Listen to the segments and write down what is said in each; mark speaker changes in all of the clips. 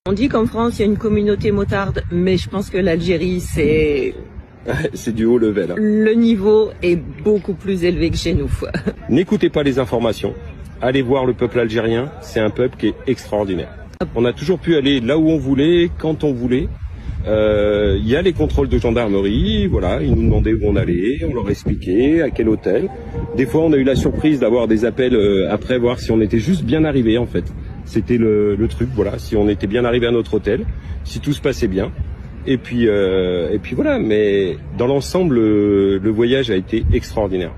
Speaker 1: On dit qu'en France, il y a une communauté motarde, mais je pense que l'Algérie, c'est...
Speaker 2: C'est du haut level.
Speaker 1: Le niveau est beaucoup plus élevé que chez nous.
Speaker 2: N'écoutez pas les informations. Allez voir le peuple algérien. C'est un peuple qui est extraordinaire. On a toujours pu aller là où on voulait, quand on voulait. Il y a les contrôles de gendarmerie. Voilà, ils nous demandaient où on allait. On leur expliquait à quel hôtel. Des fois, on a eu la surprise d'avoir des appels après, voir si on était juste bien arrivé en fait. C'était le truc, voilà, si on était bien arrivé à notre hôtel, si tout se passait bien. Et puis voilà, mais dans l'ensemble, le voyage a été extraordinaire.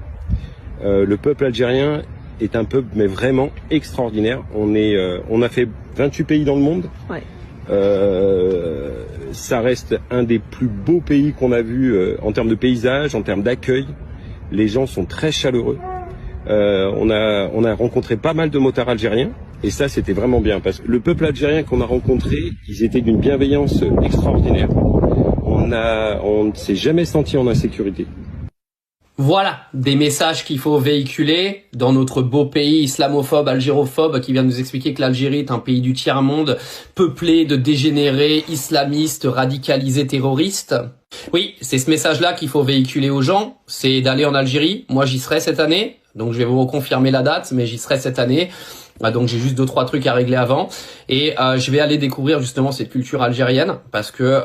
Speaker 2: Le peuple algérien est un peuple mais vraiment extraordinaire. On a fait 28 pays dans le monde.
Speaker 1: Ouais.
Speaker 2: Ça reste un des plus beaux pays qu'on a vu en termes de paysage, en termes d'accueil. Les gens sont très chaleureux. On a rencontré pas mal de motards algériens. Et ça, c'était vraiment bien, parce que le peuple algérien qu'on a rencontré, ils étaient d'une bienveillance extraordinaire. On ne s'est jamais senti en insécurité.
Speaker 3: Voilà, des messages qu'il faut véhiculer dans notre beau pays islamophobe, algérophobe, qui vient nous expliquer que l'Algérie est un pays du tiers-monde, peuplé de dégénérés, islamistes, radicalisés, terroristes. Oui, c'est ce message-là qu'il faut véhiculer aux gens, c'est d'aller en Algérie. Moi, j'y serai cette année, donc je vais vous reconfirmer la date, mais j'y serai cette année. Donc j'ai juste 2-3 trucs à régler avant et je vais aller découvrir justement cette culture algérienne parce que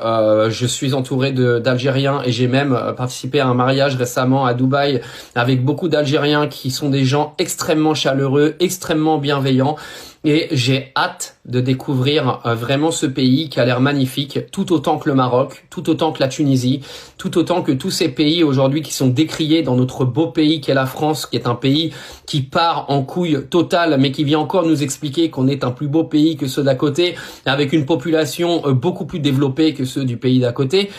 Speaker 3: je suis entouré d'Algériens et j'ai même participé à un mariage récemment à Dubaï avec beaucoup d'Algériens qui sont des gens extrêmement chaleureux, extrêmement bienveillants. Et j'ai hâte de découvrir vraiment ce pays qui a l'air magnifique, tout autant que le Maroc, tout autant que la Tunisie, tout autant que tous ces pays aujourd'hui qui sont décriés dans notre beau pays qu'est la France, qui est un pays qui part en couille totale, mais qui vient encore nous expliquer qu'on est un plus beau pays que ceux d'à côté, avec une population beaucoup plus développée que ceux du pays d'à côté.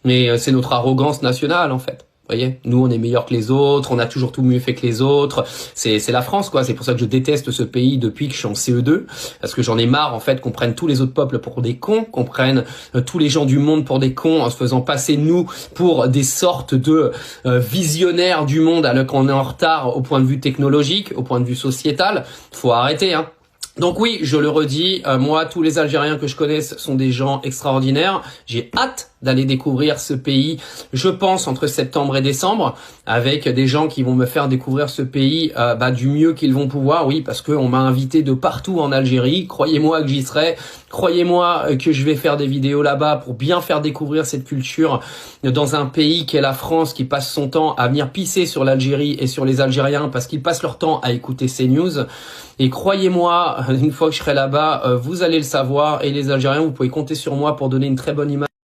Speaker 3: Mais c'est notre arrogance nationale en fait. Vous voyez, nous on est meilleurs que les autres, on a toujours tout mieux fait que les autres. C'est la France quoi. C'est pour ça que je déteste ce pays depuis que je suis en CE2, parce que j'en ai marre en fait qu'on prenne tous les autres peuples pour des cons, qu'on prenne tous les gens du monde pour des cons, en se faisant passer nous pour des sortes de visionnaires du monde alors qu'on est en retard au point de vue technologique, au point de vue sociétal. Faut arrêter hein. Donc oui, je le redis, moi, tous les Algériens que je connaisse sont des gens extraordinaires. J'ai hâte d'aller découvrir ce pays, je pense, entre septembre et décembre, avec des gens qui vont me faire découvrir ce pays du mieux qu'ils vont pouvoir. Oui, parce qu'on m'a invité de partout en Algérie. Croyez-moi que j'y serai. Croyez-moi que je vais faire des vidéos là-bas pour bien faire découvrir cette culture dans un pays qu'est la France, qui passe son temps à venir pisser sur l'Algérie et sur les Algériens parce qu'ils passent leur temps à écouter CNews. Et croyez-moi, une fois que je serai là-bas, vous allez le savoir. Et les Algériens, vous pouvez compter sur moi pour donner une très bonne image.